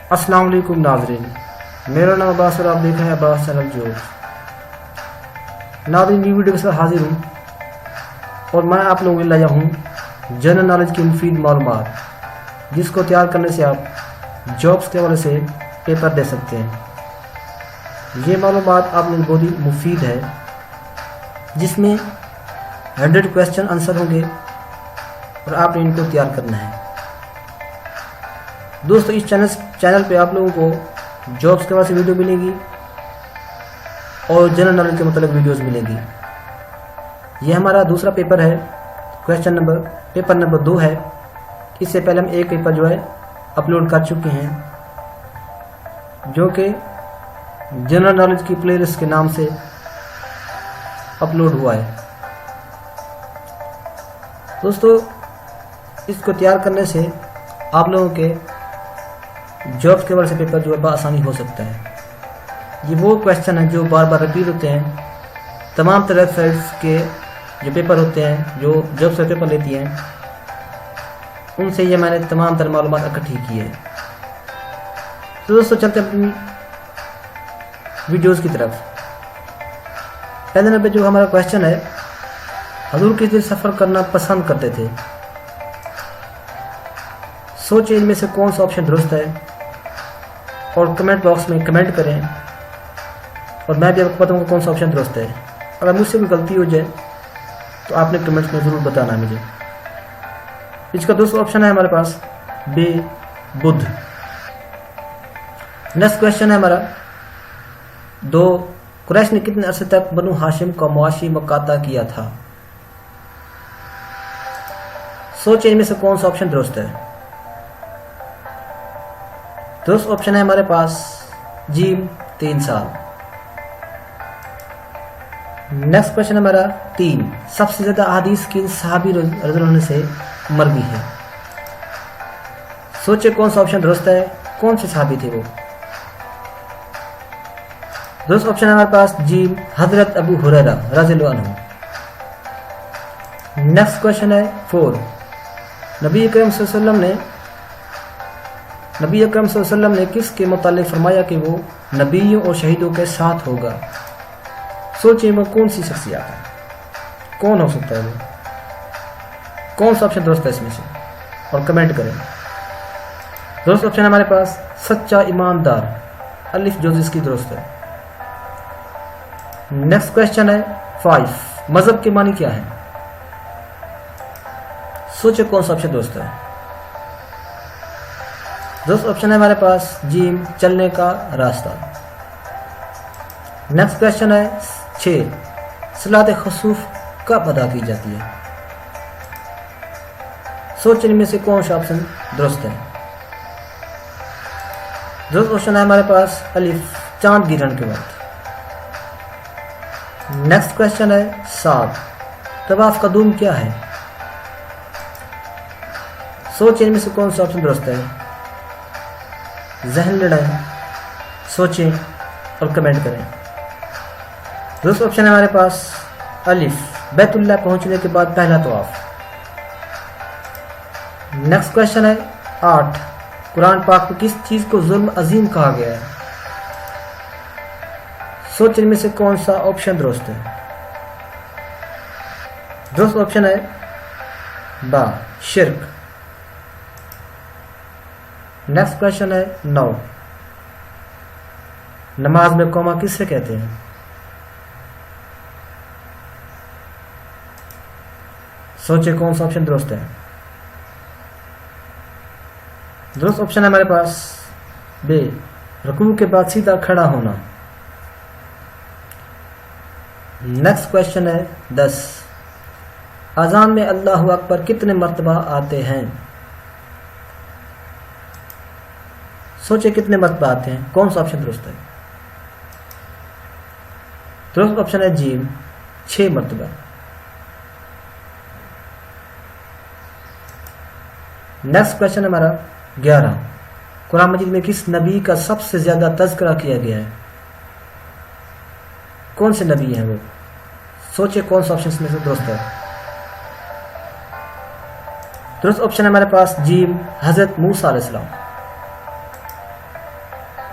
अस्सलाम वालेकुम नाज़रीन, मेरा नाम अब्बास और आप देख रहे हैं अब्बास चैनल जो। नाज़रीन, न्यू वीडियो के साथ हाजिर हूँ और मैं आप लोगों के लिए लाया हूँ जनरल नॉलेज की मुफीद मालूमात, जिसको तैयार करने से आप जॉब्स के हवाले से पेपर दे सकते हैं। ये मालूमात आप लोगों को बहुत ही मुफीद है, जिसमें 100 क्वेश्चन आंसर होंगे और आपने इनको तैयार करना है। दोस्तों, इस चैनल पे आप लोगों को जॉब्स के हवाले से वीडियो मिलेगी और जनरल नॉलेज के मतलब वीडियोस मिलेंगी। ये हमारा दूसरा पेपर है, पेपर नंबर 2 है। इससे पहले हम एक पेपर जो है अपलोड कर चुके हैं, जो कि जनरल नॉलेज की प्लेलिस्ट के नाम से अपलोड हुआ है। दोस्तों, इसको तैयार करने से आप लोगों के जॉब्स के हवाले से पेपर जो है आसानी हो सकता है। ये वो क्वेश्चन है जो बार बार रिपीट होते हैं। तमाम तरह वेबसाइट्स के जो पेपर होते हैं, जो जॉब्स से पेपर लेती हैं, उनसे ये मैंने तमाम तरह मालूमात इकट्ठी की है। तो दोस्तों, चलते अपनी वीडियोस की तरफ। पहले नंबर जो हमारा क्वेश्चन है, हजूर किस दिन सफ़र करना पसंद करते थे? सोचिए इनमें से कौन सा ऑप्शन दुरुस्त है और कमेंट बॉक्स में कमेंट करें, और मैं भी आपको बताऊंगा कौन सा ऑप्शन दुरुस्त है। अगर मुझसे कोई गलती हो जाए तो आपने कमेंट्स में ज़रूर बताना मुझे। इसका दूसरा ऑप्शन है हमारे पास बे बुध। नेक्स्ट क्वेश्चन है हमारा 2, कुरैश ने कितने अरसे तक बनु हाशिम का मुआशी मुकाता किया था? सोचिए इनमें से कौन सा ऑप्शन दुरुस्त है। दुरुस्त ऑप्शन है हमारे पास जीम 3 साल। नेक्स्ट क्वेश्चन हमारा 3, सबसे ज्यादा अहादीस किन सहाबी रज़ियल्लाहु अन्हु से मरवी है? सोचिए कौन सा ऑप्शन दुरुस्त है, कौन से सहाबी थे वो? दुरुस्त ऑप्शन है हमारे पास जीम हजरत अबू हुरैरा रज़ियल्लाहु अन्हु। नेक्स्ट क्वेश्चन है 4, नबी अकरम सल्लल्लाहु अलैहि वसल्लम ने किसके मुतालिक फरमाया कि वो नबियों और शहीदों के साथ होगा? सोचिए वो कौन सी शख्सियत है, कौन हो सकता है वो? कौन सा ऑप्शन दुरुस्त है इसमें से, और कमेंट करें। दुरुस्त ऑप्शन हमारे पास सच्चा ईमानदार, अलिफ जो जिसकी दुरुस्त है। नेक्स्ट क्वेश्चन है 5, मजहब के मानी क्या है? सोचिए कौन सा ऑप्शन दुरुस्त है। दुरुस्त ऑप्शन है हमारे पास जीम चलने का रास्ता। नेक्स्ट क्वेश्चन है 6, सलात खसूफ कब अदा की जाती है? सोचिए इनमें से कौन सा ऑप्शन दुरुस्त है। दुरुस्त ऑप्शन है हमारे पास अलिफ चांद गिरने के वक्त। नेक्स्ट क्वेश्चन है 7, तवाफ कदूम क्या है? सोचिए इनमें से कौन सा ऑप्शन दुरुस्त है। जहन लड़ाएं, सोचें और कमेंट करें। दुरुस्त ऑप्शन है हमारे पास अलिफ बैतुल्लाह पहुंचने के बाद पहला तवाफ। नेक्स्ट क्वेश्चन है 8, कुरान पाक में किस चीज को जुल्म अजीम कहा गया है? सोच इनमें से कौन सा ऑप्शन दुरुस्त है। दुरुस्त ऑप्शन है बा शिर्क। नेक्स्ट क्वेश्चन है 9, नमाज में कौमा किससे कहते हैं? सोचे कौन सा ऑप्शन दुरुस्त है। दुरुस्त ऑप्शन है हमारे पास बे रुकू के बाद सीधा खड़ा होना। नेक्स्ट क्वेश्चन है 10, अजान में अल्लाहु अकबर कितने मर्तबा आते हैं? सोचे कितने मर्तबा आते हैं, कौन सा ऑप्शन दुरुस्त है। दुरुस्त ऑप्शन है जीम 6 मर्तबा। नेक्स्ट क्वेश्चन हमारा 11, कुरान मजीद में किस नबी का सबसे ज्यादा तज़किरा किया गया है? कौन से नबी हैं वो? सोचिए कौन सा ऑप्शन में से दुरुस्त है। दुरुस्त ऑप्शन है हमारे पास जीम हजरत मूसा अलैहिस्सलाम।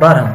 12.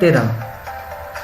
13.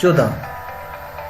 14.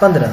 15.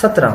17.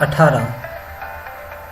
18.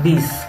20.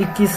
21.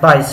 22.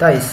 23.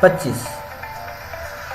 25.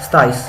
27.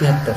73.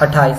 28.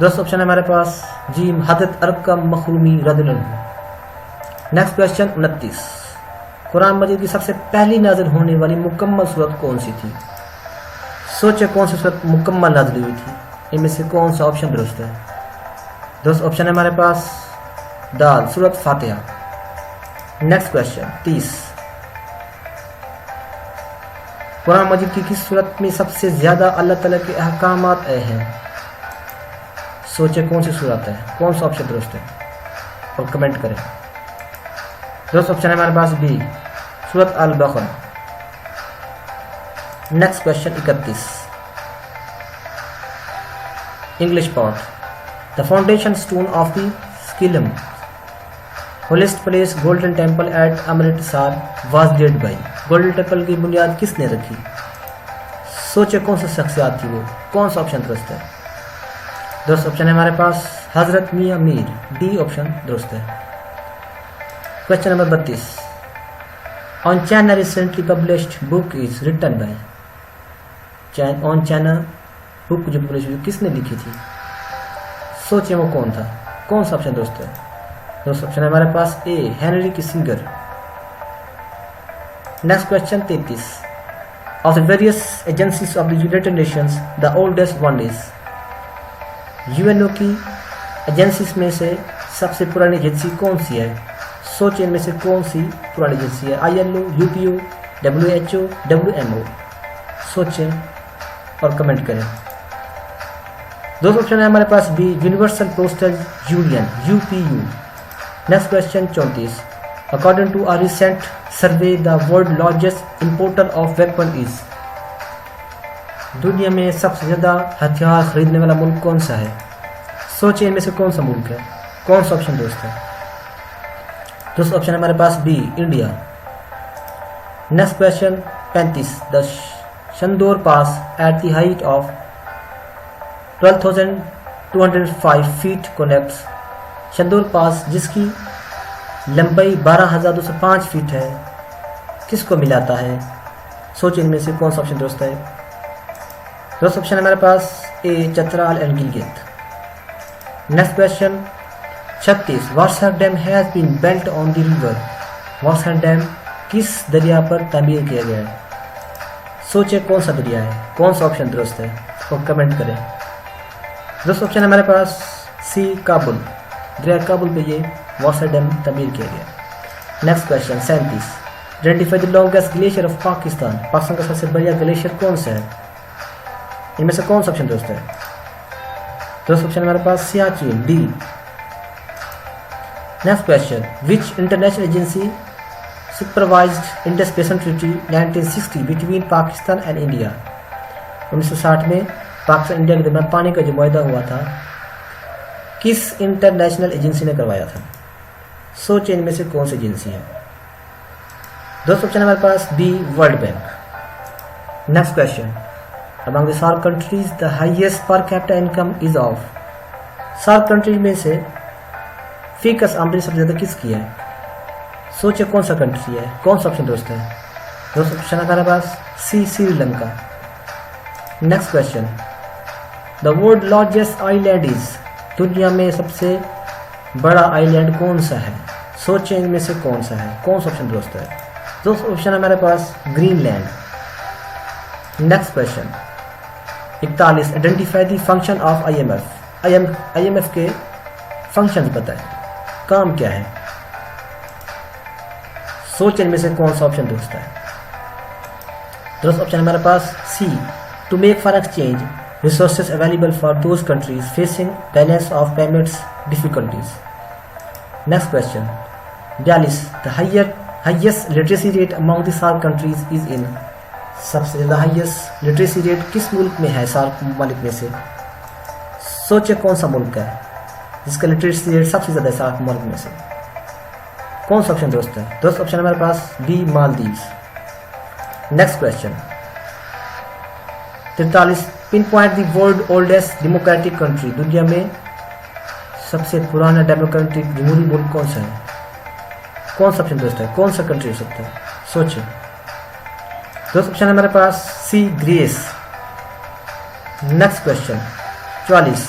दोस्त ऑप्शन है हमारे पास जी हजरत अरकम मखरूमी रज़ियल्लाहु अन्हु। नेक्स्ट क्वेश्चन 29, कुरान मजीद की सबसे पहली नाज़िल होने वाली मुकम्मल सूरत कौन सी थी? सोचे कौन सी सूरत मुकम्मल नाज़िल हुई थी? इनमें से कौन सा ऑप्शन दुरुस्त है? दोस्त ऑप्शन है हमारे पास दाल सूरत फातिहा। नेक्स्ट क्वेश्चन 30, कुरान मजीद की किस सूरत में सबसे ज़्यादा अल्लाह ताला के अहकामात आए हैं? सोचे कौन सी सूरत है, कौन सा ऑप्शन दुरुस्त है और कमेंट करें। दोस्त ऑप्शन है हमारे पास बी सूरत अल बकरा। Next question 31, English part. The foundation stone of the स्किलम holiest place golden temple at Amritsar was laid by. Golden temple की बुनियाद किसने रखी? सोचे कौन सी शख्सियत थी वो, कौन सा ऑप्शन दुरुस्त है? दोस्त ऑप्शन है हमारे पास हजरत मियां मीर, डी ऑप्शन दुरुस्त है। Question number 32, on China recently published book is written by. On China book जो पब्लिश हुई किसने लिखी थी? सोचिए वो कौन था, कौन सा ऑप्शन दोस्त है? दोस्त ऑप्शन है हमारे पास A Henry Kissinger. Next question 33, of the various agencies of the United Nations the oldest one is. UNO की एजेंसीज में से सबसे पुरानी एजेंसी कौन सी है? सोचिए इनमें से कौन सी पुरानी एजेंसी है? ILO, UPO, WHO, WMO। सोचें और कमेंट करें। दोस्तों ऑप्शन है हमारे पास B universal postal union UPU। Next question 34, according to a recent survey the world largest importer of weapon is. दुनिया में सबसे ज़्यादा हथियार खरीदने वाला मुल्क कौन सा है? सोचिए इनमें से कौन सा मुल्क है, कौन सा ऑप्शन दोस्त है? दोस्तों ऑप्शन है हमारे पास B India. Next question 35, the Shandur pass at the height of 12,205 feet connects. Shandur pass जिसकी लंबाई 12,205 फीट है किसको मिलाता है? सोचिए इनमें से कौन सा ऑप्शन दोस्त है? दोस्त ऑप्शन है हमारे पास A Chitral and Gilgit. Next question 36, Warsak dam has been built on the river. Warsak dam किस दरिया पर तामीर किया गया है? सोचिए कौन सा दरिया है, कौन सा ऑप्शन दुरुस्त है और कमेंट करें। दोस्तों ऑप्शन है हमारे पास सी काबुल, दरिया काबुल पे ये वार्सा डैम तामीर किया गया। Next question 37, identify the longest glacier of Pakistan. Pakistan का सबसे बड़ा ग्लेशियर कौन सा है? इनमें से कौन सा ऑप्शन दोस्त है? दोस्तों ऑप्शन हमारे पास Siachen, D. Next question, which international agency supervised Indus basin treaty 1960 between Pakistan and India. 1960 में पाकिस्तान इंडिया के दरमियान पानी का जो मुआहदा हुआ था किस इंटरनेशनल एजेंसी ने करवाया था? सोचिए इनमें से कौन सी एजेंसी है? दोस्तों ऑप्शन हमारे पास B world bank. Next question, among the SAARC countries the highest per capita income is of. SAARC countries में से फीकस आमदनी सबसे ज़्यादा किसकी है? सोचिए कौन सा कंट्री है, कौन सा ऑप्शन दोस्त है? दोस्तों ऑप्शन हमारे पास C Sri Lanka. Next question, the world largest island is. दुनिया में सबसे बड़ा आइलैंड कौन सा है? सोचिए इनमें से कौन सा है, कौन सा ऑप्शन दोस्त है? दोस्तों ऑप्शन हमारे पास Greenland. Next question 41, identify the function of IMF। IMF के फंक्शन बताएं, काम क्या है? सोच इनमें से कौन सा ऑप्शन दोस्त है? दोस्त ऑप्शन हमारे पास C to make for exchange resources available for those countries facing balance of payments difficulties. Next question 42, the highest literacy rate among the SAARC countries is in. सबसे ज़्यादा हाइएस्ट लिटरेसी रेट किस मुल्क में है SAARC ममालिक में से? सोचिए कौन सा मुल्क है जिसका लिटरेसी रेट सबसे ज़्यादा है सार्क मुल्क में से? कौन सा ऑप्शन दोस्त है? दोस्त ऑप्शन हमारे पास B Maldives. Next question 43, pin point the world oldest democratic country. दुनिया में सबसे पुराना डेमोक्रेटिक जमहूरी मुल्क कौन सा है? कौन सा ऑप्शन दोस्त है, कौन सा कंट्री हो सकता है? सोचिए। दोस्त ऑप्शन हमारे पास सी Greece. Next question 44,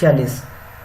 46.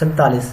47.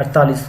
48.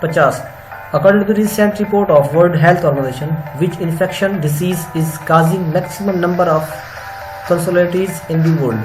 50. According to the recent report of World Health Organization, which infection disease is causing maximum number of casualties in the world?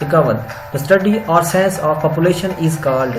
51. The study or science of population is called.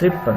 53.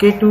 K2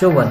54.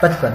55.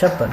56.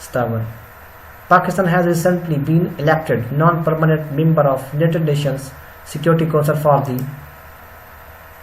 57. Pakistan has recently been elected non-permanent member of United Nations Security Council for the.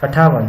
58.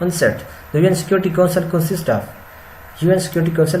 59. The UN Security Council consists of. UN Security Council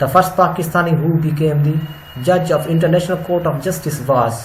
The first Pakistani who became the judge of International Court of Justice was.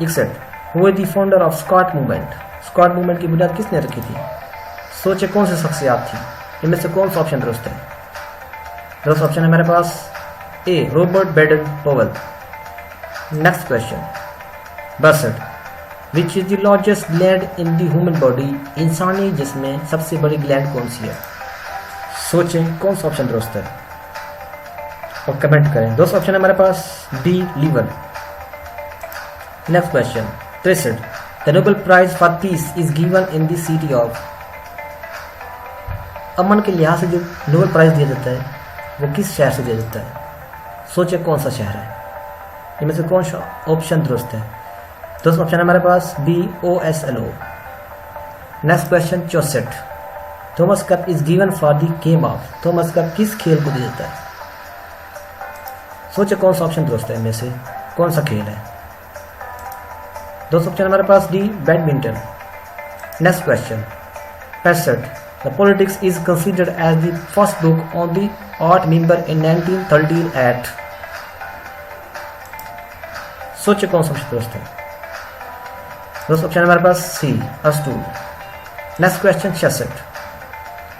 61. Who is the founder of Scott movement. Squad movement की बुनियाद किसने रखी थी? सोचे कौन सी शख्सियत थी? इनमें से कौन सा ऑप्शन दुरुस्त है? दुरुस्त ऑप्शन है हमारे पास A Robert Baden Powell. Next question 62 which is the largest gland in the human body? इंसानी जिस्म में सबसे बड़ी ग्लैंड कौन सी है? सोचें कौन सा ऑप्शन दुरुस्त है और कमेंट करें। दोस्तों ऑप्शन है हमारे पास D liver. Next question 63 the Nobel prize for peace is given in the city of? अमन के लिहाज से जो नोबेल प्राइज दिया जाता है वो किस शहर से दिया जाता है? सोचे कौन सा शहर है? इनमें से कौन सा ऑप्शन दुरुस्त है? दोस्तों ऑप्शन है हमारे पास B OSLO। Next question 64 Thomas cup is given for the game of? Thomas cup किस खेल को दिया जाता है? सोचे कौन सा ऑप्शन दुरुस्त है? इनमें से कौन सा खेल है? दोस्तों ऑप्शन हमारे पास D badminton. Next question 65 the politics is considered as the first book on the odd number in 1913 at? सोचे कौन सा ऑप्शन दुरुस्त है? दोस्तों ऑप्शन हमारे पास सी अस्टूल। नेक्स्ट क्वेश्चन 66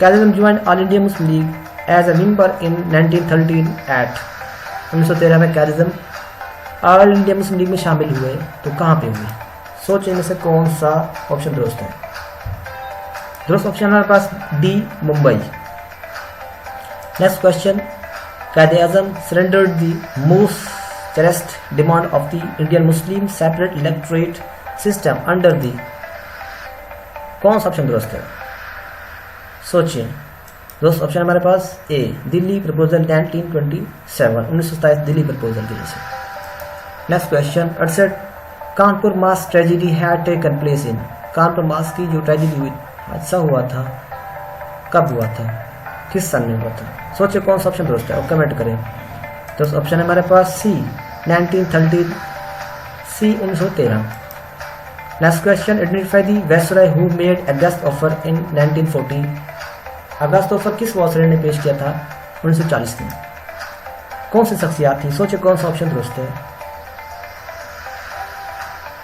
कैलिज्म join all India Muslim league as a member in 1913 at? 1913 में कैलिज्म ऑल इंडिया मुस्लिम लीग में शामिल हुए तो कहाँ पे हुए? सोचें इनमें से कौन सा ऑप्शन दुरुस्त है? दुरुस्त ऑप्शन हमारे पास डी मुंबई। नेक्स्ट क्वेश्चन कायदे Azam surrendered the most cherished demand of the Indian Muslim separate electorate system under the? कौन सा ऑप्शन दुरुस्त है? सोचिए। दोस्त ऑप्शन हमारे पास A Delhi proposal 1927 Delhi proposal की वजह से। Next question 68 Kanpur mass tragedy had taken place in? Kanpur mass की जो ट्रेजिडी हुई हादसा हुआ था कब हुआ था? किस सन में हुआ था? सोचिए कौन सा ऑप्शन दुरुस्त है और कमेंट करें। तो ऑप्शन है हमारे पास सी 1913 सी 1913। Next question identify the viceroy who made August offer in 1940? August offer किस वायसराय ने पेश किया था 1940 में? कौन सी शख्सियत थी? सोचिए कौन सा ऑप्शन दुरुस्त है?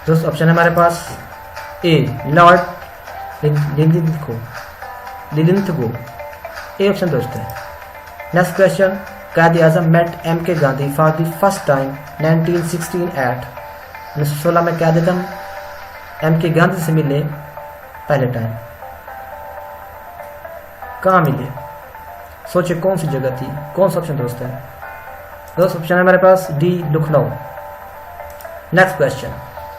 दोस्त ऑप्शन है हमारे पास ए लॉर्ड लिलिंथगो। ए ऑप्शन दुरुस्त है। नेक्स्ट क्वेश्चन कायदे Azam met MK Gandhi for the first time 1916 at? 1916 में कायदे आजम MK गांधी से मिले पहले टाइम, कहाँ मिले? सोचिए कौन सी जगह थी? कौन सा ऑप्शन दुरुस्त है? दोस्त ऑप्शन है हमारे पास D Lucknow. Next question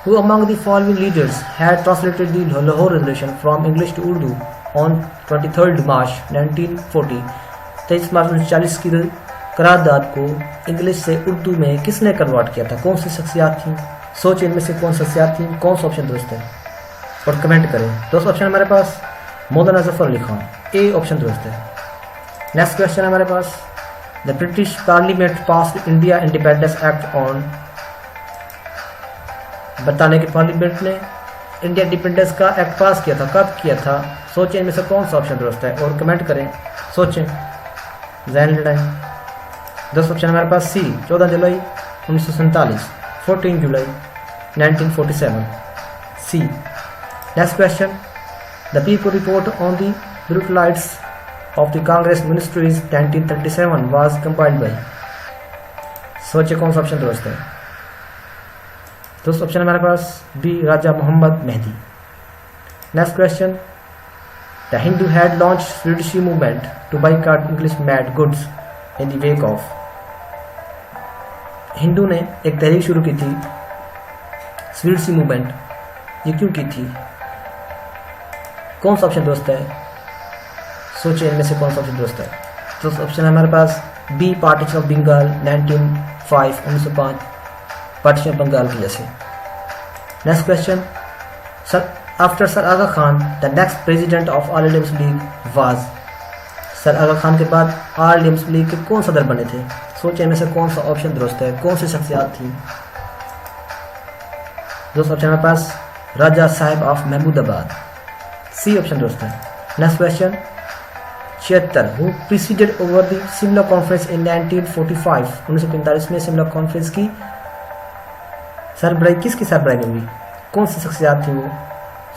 who among the following leaders had translated the Lahore resolution from English to Urdu on 23 मार्च 1940? 23 मार्च 1940 की करारदाद को इंग्लिश से उर्दू में किसने कन्वर्ट किया था? कौन सी शख्सियत थी? सोचिए इनमें से कौन शख्सियत थी? कौन सा ऑप्शन दुरुस्त है और कमेंट करें। दोस्तों ऑप्शन हमारे पास मौलाना जफर अली खान। ए ऑप्शन दुरुस्त है। नेक्स्ट क्वेश्चन हमारे पास the British parliament pass India independence act on? बताने के पार्लियामेंट ने इंडिया इंडिपेंडेंस का एक्ट पास किया था, कब किया था? सोचें इनमें से कौन सा ऑप्शन दुरुस्त है और कमेंट करें। सोचें जहन लड़ाएं। दोस्तों ऑप्शन हमारे पास सी 14 जुलाई 1947 14 जुलाई 1947 C. Next question the people report on the brutalities of the Congress ministries 1937 was compiled by? सोचिए कौन सा ऑप्शन दुरुस्त है? दोस्तों ऑप्शन हमारे पास B Raja Mohammad Mehdi. Next question the Hindu had launch Swadeshi movement to boycott English made goods in the wake of? Hindu ने एक तहरीक शुरू की थी स्वीडिश मूवमेंट, ये क्यों की थी? कौन सा ऑप्शन दुरुस्त है? सोचिए इनमें से कौन सा ऑप्शन दुरुस्त है? तो ऑप्शन है हमारे पास B partition of Bengal 1905 partition of Bengal की वजह से। Next question sir after sir Aga Khan the next president of all India Muslim league was? Sir Aga Khan के बाद ऑल इंडिया मुस्लिम लीग के कौन सदर बने थे? सोचिए इनमें से कौन सा ऑप्शन दुरुस्त है? कौन सी शख्सियत थी? दोस्तों ऑप्शन हमारे पास Raja Sahib of Mahmudabad. C option दुरुस्त है। Next question 76 who presided over the Simla conference in 1945? 1945 में सिमला कॉन्फ्रेंस की सरबराही किसकी सरबराही में हुई? कौन सी शख्सियत थी वो?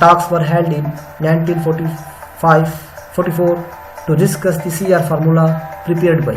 talks were held in 1944 to discuss the CR formula prepared by.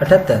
78.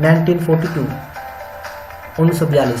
1942 1942.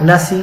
79.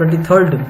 23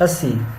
80.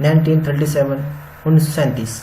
1937 1937.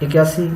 81.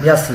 82.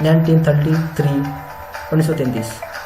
1933 1933.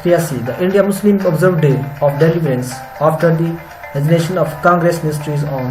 83. The India Muslim observed day of deliverance after the resignation of Congress ministries on.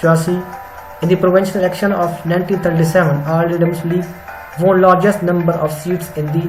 84. In the provincial election of 1937, All India Muslim League won largest number of seats in the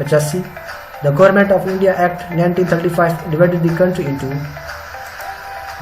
85. The Government of India Act 1935 divided the country into.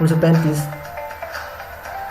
1935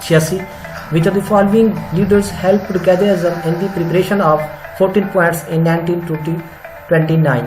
86. Which of the following leaders helped Quaid-e-Azam in the preparation of 14 points in 1929?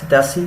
87.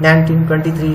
1923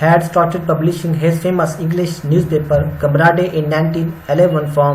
had started publishing his famous English newspaper Kamrade in 1911 from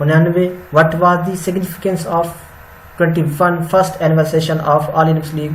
99. What was the significance of 21 first annual session of All India Muslim League?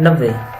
90.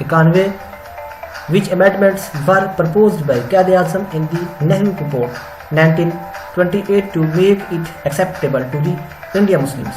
91. Which amendments were proposed by Quaid Azam in the Nehru Report 1928 to make it acceptable to the India Muslims?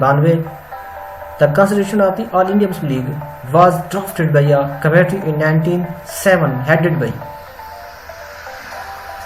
92. The Constitution of the All India Muslim League was drafted by a committee in 1907 headed by.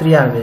93.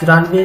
94.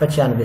95.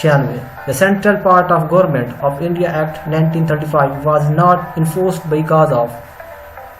96. The central part of Government of India Act 1935 was not enforced because of.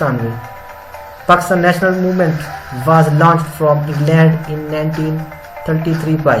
97. Pakistan national movement was launched from England in 1933 by.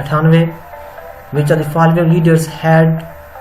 98. Which of the following leaders had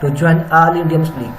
to join all India Muslim League.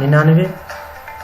99.